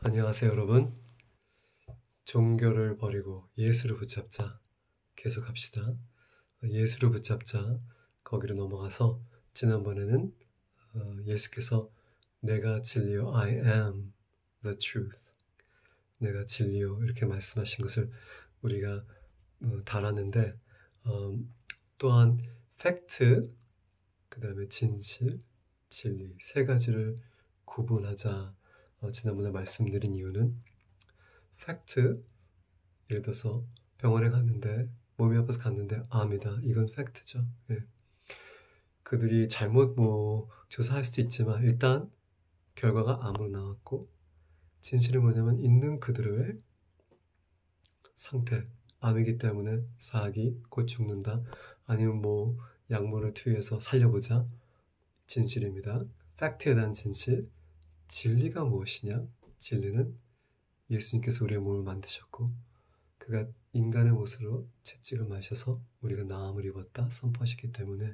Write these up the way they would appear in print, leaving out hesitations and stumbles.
안녕하세요, 여러분. 종교를 버리고 예수를 붙잡자. 계속 합시다. 예수를 붙잡자. 거기로 넘어가서 지난번에는 예수께서 내가 진리요, I am the truth. 내가 진리요, 이렇게 말씀하신 것을 우리가 달았는데 또한 팩트, 그 다음에 진실, 진리 세 가지를 구분하자. 지난번에 말씀드린 이유는 팩트, 예를 들어서 병원에 갔는데 몸이 아파서 갔는데 암이다. 이건 팩트죠. 예. 그들이 잘못 조사할 수도 있지만 일단 결과가 암으로 나왔고, 진실은 뭐냐면 있는 그대로의 상태, 암이기 때문에 사하기, 곧 죽는다. 아니면 약물을 투여해서 살려보자. 진실입니다. 팩트에 대한 진실. 진리가 무엇이냐? 진리는 예수님께서 우리의 몸을 만드셨고 그가 인간의 모습으로 채찍을 마셔서 우리가 나음을 입었다 선포하셨기 때문에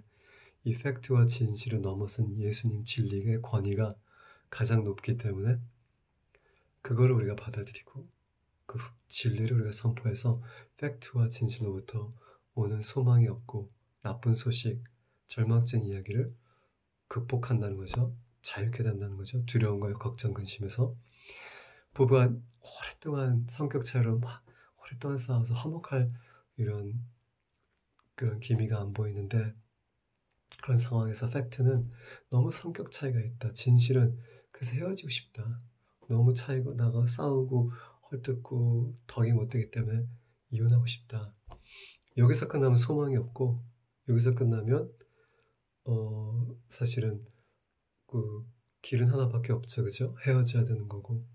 이 팩트와 진실을 넘어선 예수님 진리의 권위가 가장 높기 때문에 그거를 우리가 받아들이고 그 진리를 우리가 선포해서 팩트와 진실로부터 오는 소망이 없고 나쁜 소식, 절망적인 이야기를 극복한다는 거죠. 자유케 된다는 거죠. 두려움과 걱정, 근심에서. 부부가 오랫동안 성격 차이로 막 오랫동안 싸워서 화목할 이런 그런 기미가 안 보이는데, 그런 상황에서 팩트는 너무 성격 차이가 있다. 진실은 그래서 헤어지고 싶다. 너무 차이가 나가 싸우고 헐뜯고 덕이 못 되기 때문에 이혼하고 싶다. 여기서 끝나면 소망이 없고 여기서 끝나면 사실은 그 길은 하나밖에 없죠. 그죠? 헤어져야 되는 거고.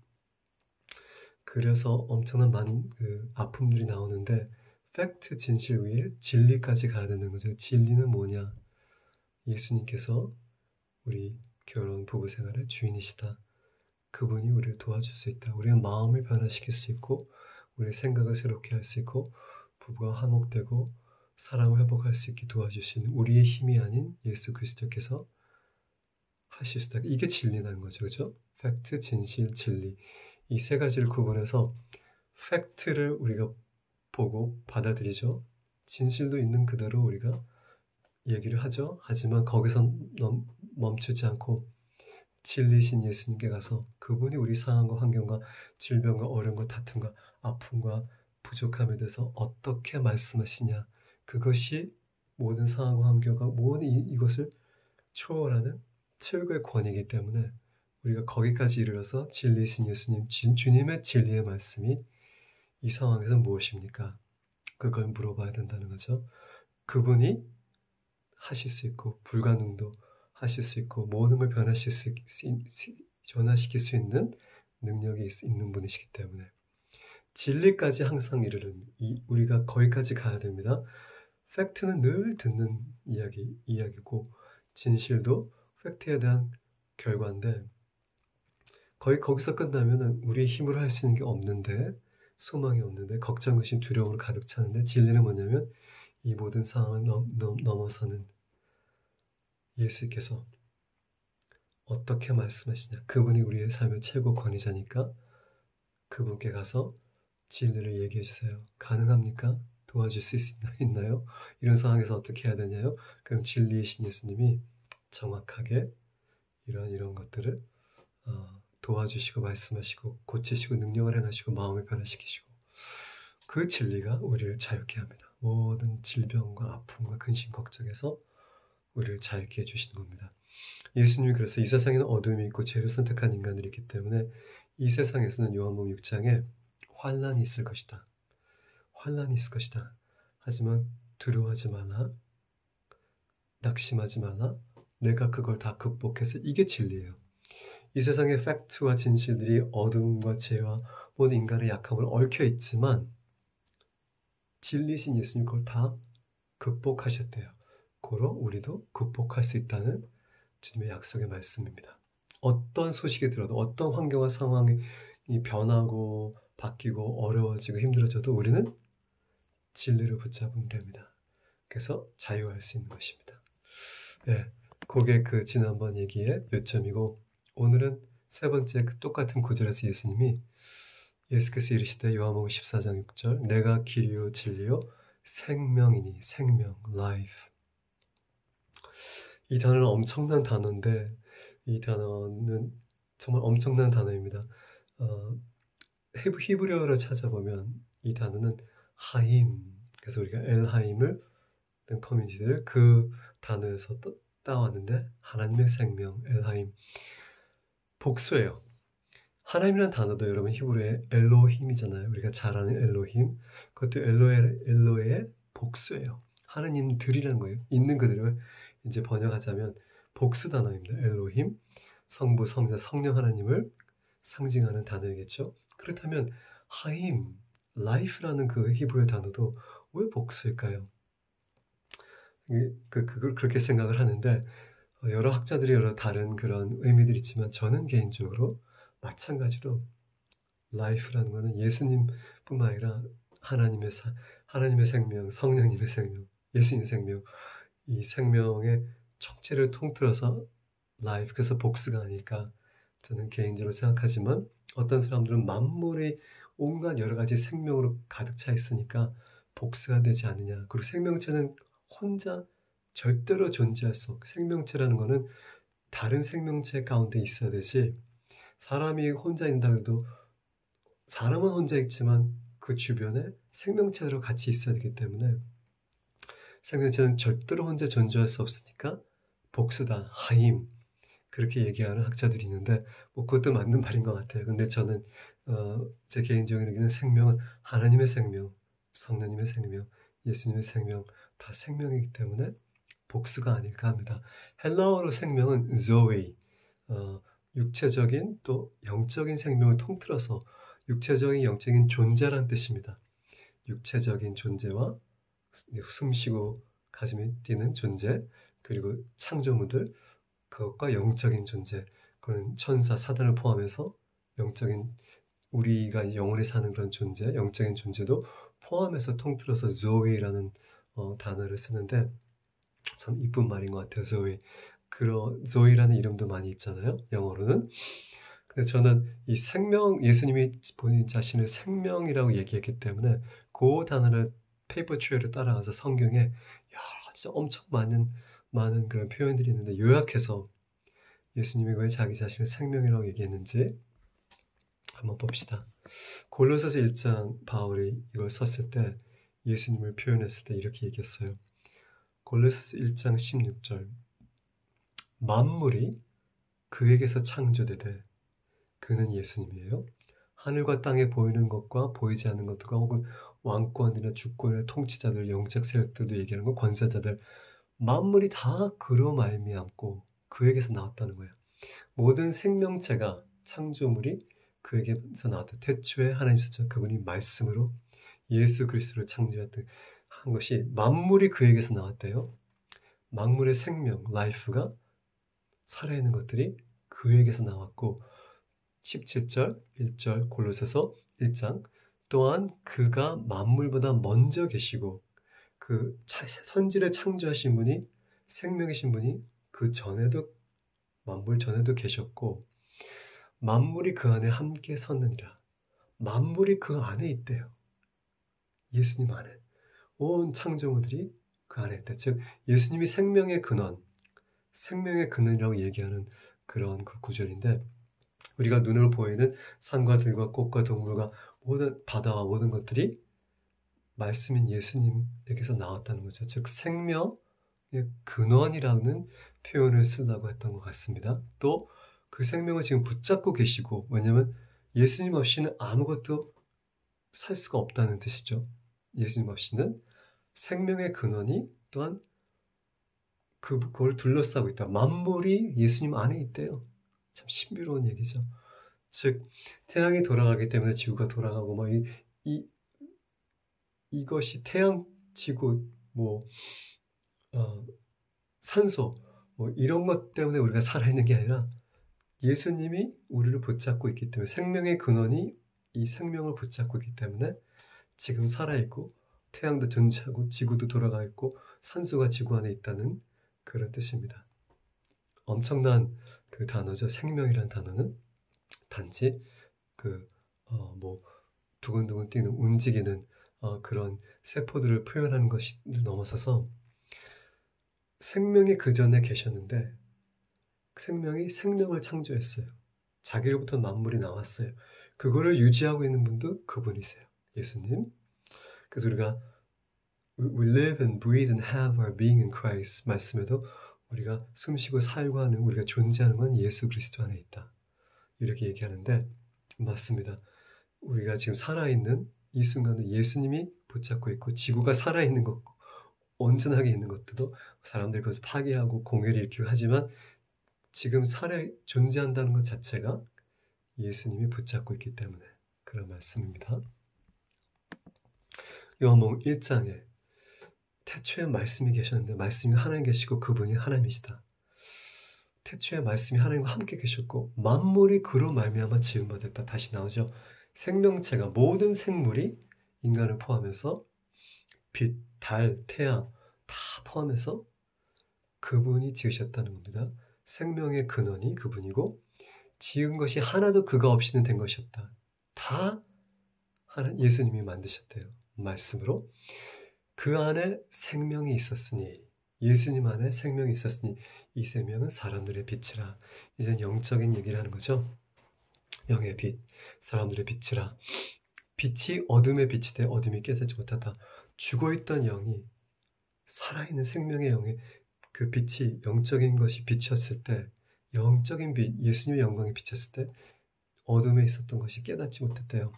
그래서 엄청난 많은 아픔들이 나오는데 팩트, 진실 위에 진리까지 가야 되는 거죠. 진리는 뭐냐? 예수님께서 우리 결혼 부부 생활의 주인이시다. 그분이 우리를 도와줄 수 있다. 우리의 마음을 변화시킬 수 있고 우리의 생각을 새롭게 할 수 있고 부부가 화목되고 사랑을 회복할 수 있게 도와주시는 우리의 힘이 아닌 예수 그리스도께서 하실 수 있다. 이게 진리라는 거죠. 그죠? 팩트, 진실, 진리. 이 세 가지를 구분해서 팩트를 우리가 보고 받아들이죠. 진실도 있는 그대로 우리가 얘기를 하죠. 하지만 거기서 멈추지 않고 진리신 예수님께 가서 그분이 우리 상황과 환경과 질병과 어려움과 다툼과 아픔과 부족함에 대해서 어떻게 말씀하시냐. 그것이 모든 상황과 환경과 모든 이것을 초월하는 최고의 권위이기 때문에 우리가 거기까지 이르러서 진리신 예수님, 주님의 진리의 말씀이 이 상황에서 무엇입니까? 그걸 물어봐야 된다는 거죠. 그분이 하실 수 있고 불가능도 하실 수 있고 모든 걸 변화시킬 수 있는 능력이 있는 분이시기 때문에 진리까지 항상 이르는 우리가 거기까지 가야 됩니다. 팩트는 늘 듣는 이야기고 진실도 팩트에 대한 결과인데 거기서 끝나면 우리의 힘으로 할 수 있는 게 없는데, 소망이 없는데, 걱정, 의심, 두려움으로 가득 차는데, 진리는 뭐냐면 이 모든 상황을 넘어서는 예수께서 어떻게 말씀하시냐. 그분이 우리의 삶의 최고 권위자니까 그분께 가서 진리를 얘기해 주세요. 가능합니까? 도와줄 수 있나요? 이런 상황에서 어떻게 해야 되냐요? 그럼 진리이신 예수님이 정확하게 이런 것들을 도와주시고 말씀하시고 고치시고 능력을 행하시고 마음을 변화시키시고 그 진리가 우리를 자유케 합니다. 모든 질병과 아픔과 근심 걱정에서 우리를 자유케 해주시는 겁니다. 예수님이 그래서 이 세상에는 어둠이 있고 죄를 선택한 인간들이 있기 때문에 이 세상에서는 요한복음 6장에 환난이 있을 것이다. 환난이 있을 것이다. 하지만 두려워하지 말라. 낙심하지 말라. 내가 그걸 다 극복해서 이게 진리예요. 이 세상의 팩트와 진실들이 어둠과 죄와 모든 인간의 약함을 얽혀 있지만 진리신 예수님 그걸 다 극복하셨대요. 고로 우리도 극복할 수 있다는 주님의 약속의 말씀입니다. 어떤 소식이 들어도 어떤 환경과 상황이 변하고 바뀌고 어려워지고 힘들어져도 우리는 진리를 붙잡으면 됩니다. 그래서 자유할 수 있는 것입니다. 네, 그게 지난번 얘기의 요점이고 오늘은 세 번째 그 똑같은 구절에서 예수께서 이르시되 요한복음 14장 6절 내가 길이요 진리요 생명이니 생명 life. 이 단어는 엄청난 단어인데 이 단어는 정말 엄청난 단어입니다. 히브리어로 찾아보면 이 단어는 하임, 그래서 우리가 엘하임을 커뮤니티를 그 단어에서 따왔는데 하나님의 생명, 엘하임, 복수예요. 하나님이라는 단어도 여러분 히브리어의 엘로힘이잖아요. 우리가 잘 아는 엘로힘, 그것도 엘로의 복수예요. 하나님들이라는 거예요. 있는 그대로 이제 번역하자면 복수 단어입니다. 엘로힘, 성부, 성자, 성령 하나님을 상징하는 단어이겠죠. 그렇다면 하임, life라는 그 히브리어 단어도 왜 복수일까요? 그걸 그렇게 생각을 하는데 여러 학자들이 여러 다른 그런 의미들이 있지만 저는 개인적으로 마찬가지로 life라는 것은 예수님뿐만 아니라 하나님의 생명, 성령님의 생명, 예수님의 생명, 이 생명의 총체를 통틀어서 life, 그래서 복수가 아닐까 저는 개인적으로 생각하지만 어떤 사람들은 만물이 온갖 여러 가지 생명으로 가득 차 있으니까 복수가 되지 않느냐. 그리고 생명체는 혼자 절대로 존재할 수 없고 생명체라는 것은 다른 생명체 가운데 있어야 되지 사람이 혼자 있는다 해도 사람은 혼자 있지만 그 주변에 생명체로 같이 있어야 되기 때문에 생명체는 절대로 혼자 존재할 수 없으니까 복수다, 하임 그렇게 얘기하는 학자들이 있는데 뭐 그것도 맞는 말인 것 같아요. 근데 저는 제 개인적인 의견은 생명은 하나님의 생명, 성령님의 생명, 예수님의 생명 다 생명이기 때문에 복수가 아닐까 합니다. 헬라어로 생명은 zoe, 육체적인 또 영적인 생명을 통틀어서 육체적인 영적인 존재란 뜻입니다. 육체적인 존재와 숨쉬고 가슴이 뛰는 존재 그리고 창조물들 그것과 영적인 존재 그건 천사 사단을 포함해서 영적인 우리가 영원히 사는 그런 존재 영적인 존재도 포함해서 통틀어서 zoe라는 단어를 쓰는데 참 이쁜 말인 것 같아요. zoe라는 이름도 많이 있잖아요. 영어로는. 근데 저는 이 생명 예수님이 본인 자신을 생명이라고 얘기했기 때문에 그 단어를 페이퍼 트레일을 따라가서 성경에 진짜 엄청 많은 그런 표현들이 있는데 요약해서 예수님이 왜 자기 자신을 생명이라고 얘기했는지 한번 봅시다. 골로새서 1장 바울이 이걸 썼을 때 예수님을 표현했을 때 이렇게 얘기했어요. 골로새서 1장 16절 만물이 그에게서 창조되되 그는 예수님이에요. 하늘과 땅에 보이는 것과 보이지 않는 것들과 혹은 왕권이나 주권의 통치자들, 영적 세력들도 얘기하는 거 권세자들 만물이 다 그로 말미암고 그에게서 나왔다는 거예요. 모든 생명체가 창조물이 그에게서 나왔다. 태초에 하나님께서 그분이 말씀으로 예수 그리스도를 창조했던 한 것이 만물이 그에게서 나왔대요. 만물의 생명, life가 살아있는 것들이 그에게서 나왔고 17절, 1절 골로새서 1장 또한 그가 만물보다 먼저 계시고 그 선지를 창조하신 분이 생명이신 분이 그 전에도 만물 전에도 계셨고 만물이 그 안에 함께 섰느니라. 만물이 그 안에 있대요. 예수님 안에. 온 창조물들이 그 안에 있다. 즉 예수님이 생명의 근원이라고 얘기하는 그런 그 구절인데 우리가 눈으로 보이는 산과 들과 꽃과 동물과 모든 바다와 모든 것들이 말씀인 예수님에게서 나왔다는 거죠. 즉 생명의 근원이라는 표현을 쓰려고 했던 것 같습니다. 또 그 생명을 지금 붙잡고 계시고 왜냐하면 예수님 없이는 아무것도 살 수가 없다는 뜻이죠. 예수님 없이는 생명의 근원이 또한 그걸 둘러싸고 있다. 만물이 예수님 안에 있대요. 참 신비로운 얘기죠. 즉 태양이 돌아가기 때문에 지구가 돌아가고 뭐 이것이 태양, 지구, 산소 뭐 이런 것 때문에 우리가 살아있는 게 아니라 예수님이 우리를 붙잡고 있기 때문에 생명의 근원이 이 생명을 붙잡고 있기 때문에 지금 살아있고 태양도 존재하고 지구도 돌아가 있고 산소가 지구 안에 있다는 그런 뜻입니다. 엄청난 그 단어죠. 생명이라는 단어는. 단지 뭐 두근두근 뛰는 움직이는 그런 세포들을 표현하는 것이 넘어서서 생명이 그 전에 계셨는데 생명이 생명을 창조했어요. 자기로부터 만물이 나왔어요. 그거를 유지하고 있는 분도 그분이세요. 예수님. 그래서 우리가 We live and breathe and have our being in Christ 말씀에도 우리가 숨쉬고 살고 하는 우리가 존재하는 건 예수 그리스도 안에 있다. 이렇게 얘기하는데 맞습니다. 우리가 지금 살아있는 이 순간도 예수님이 붙잡고 있고 지구가 살아있는 것, 온전하게 있는 것들도 사람들이 그것을 파괴하고 공해를 일으키고 하지만 지금 존재한다는 것 자체가 예수님이 붙잡고 있기 때문에 그런 말씀입니다. 요한복음 1장에 태초에 말씀이 계셨는데 말씀이 하나님 계시고 그분이 하나님이시다. 태초에 말씀이 하나님과 함께 계셨고 만물이 그로 말미암아 지음받았다. 다시 나오죠. 생명체가 모든 생물이 인간을 포함해서 빛, 달, 태양 다 포함해서 그분이 지으셨다는 겁니다. 생명의 근원이 그분이고 지은 것이 하나도 그가 없이는 된 것이 없다. 다 예수님이 만드셨대요. 말씀으로. 그 안에 생명이 있었으니 예수님 안에 생명이 있었으니 이 생명은 사람들의 빛이라. 이젠 영적인 얘기를 하는 거죠. 영의 빛, 사람들의 빛이라. 빛이 어둠의 빛이 돼 어둠이 깨닫지 못하다. 죽어있던 영이 살아있는 생명의 영에 그 빛이 영적인 것이 비쳤을 때 영적인 빛, 예수님의 영광이 비쳤을 때 어둠에 있었던 것이 깨닫지 못했대요.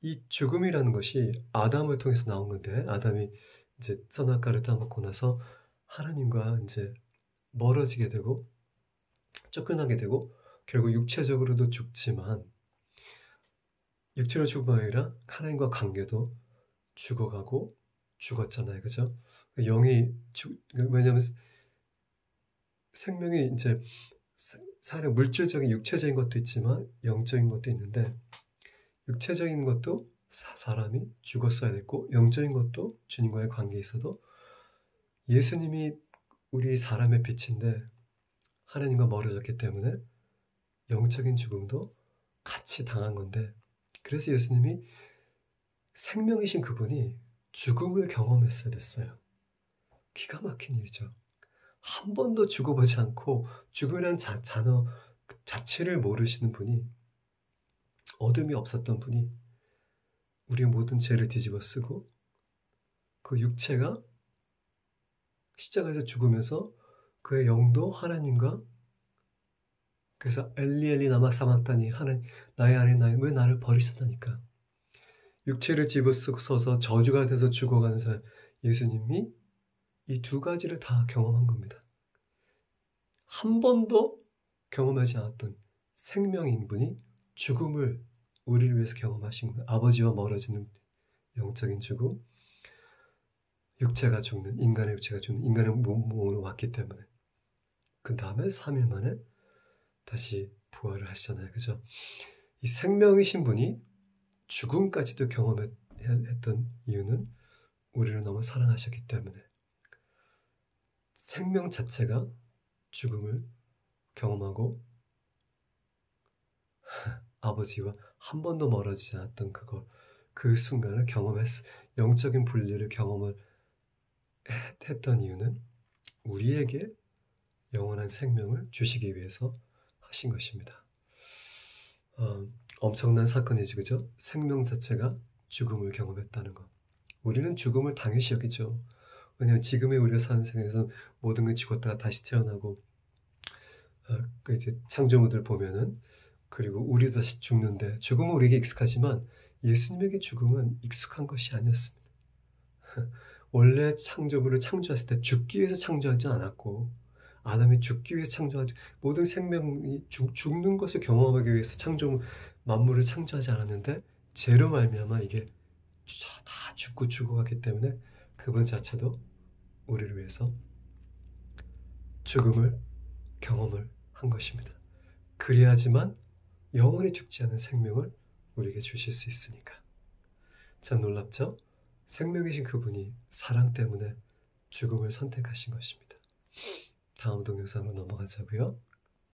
이 죽음이라는 것이 아담을 통해서 나온 건데 아담이 이제 선악과를 따먹고 나서 하나님과 이제 멀어지게 되고 쫓겨나게 되고 결국 육체적으로도 죽지만 육체로 죽은 게 아니라 하나님과 관계도 죽어가고 죽었잖아요. 그죠? 영이 왜냐하면 생명이 이제 사람 물질적인 육체적인 것도 있지만 영적인 것도 있는데 육체적인 것도 사람이 죽었어야 됐고 영적인 것도 주님과의 관계에 있어도 예수님이 우리 사람의 빛인데 하나님과 멀어졌기 때문에 영적인 죽음도 같이 당한 건데 그래서 예수님이 생명이신 그분이 죽음을 경험했어야 됐어요. 기가 막힌 일이죠. 한 번도 죽어보지 않고 죽음이라는 단어 자체를 모르시는 분이 어둠이 없었던 분이 우리의 모든 죄를 뒤집어 쓰고 그 육체가 십자가에서 죽으면서 그의 영도 하나님과 그래서 엘리 라마 사박다니 하나님 나의 아내 나의 왜 나를 버리셨다니까 육체를 집어서서 저주가 돼서 죽어가는 사람 예수님이 이 두 가지를 다 경험한 겁니다. 한 번도 경험하지 않았던 생명인 분이 죽음을 우리를 위해서 경험하신 겁니다. 아버지와 멀어지는 영적인 죽음 육체가 죽는 인간의 육체가 죽는 인간의 몸으로 왔기 때문에 그 다음에 3일 만에 다시 부활을 하시잖아요. 그죠? 이 생명이신 분이 죽음까지도 경험했던 이유는 우리를 너무 사랑하셨기 때문에 생명 자체가 죽음을 경험하고 아버지와 한 번도 멀어지지 않았던 그 순간을 영적인 분리를 경험을 했던 이유는 우리에게 영원한 생명을 주시기 위해서 하신 것입니다. 엄청난 사건이죠. 그죠? 생명 자체가 죽음을 경험했다는 것. 우리는 죽음을 당연시 여기죠. 왜냐하면 지금의 우리가 사는 세상에서 모든 게 죽었다가 다시 태어나고 그 이제 창조물들 보면은 그리고 우리도 다시 죽는데 죽음은 우리에게 익숙하지만 예수님에게 죽음은 익숙한 것이 아니었습니다. 원래 창조물을 창조했을 때 죽기 위해서 창조하지 않았고 아담이 죽기 위해서 창조하지 모든 생명이 죽는 것을 경험하기 위해서 만물을 창조하지 않았는데 죄로 말미암아 이게 다 죽어가기 때문에 그분 자체도 우리를 위해서 죽음을 경험을 한 것입니다. 그래야지만 영원히 죽지 않은 생명을 우리에게 주실 수 있으니까. 참 놀랍죠? 생명이신 그분이 사랑 때문에 죽음을 선택하신 것입니다. 다음 동영상으로 넘어가자고요.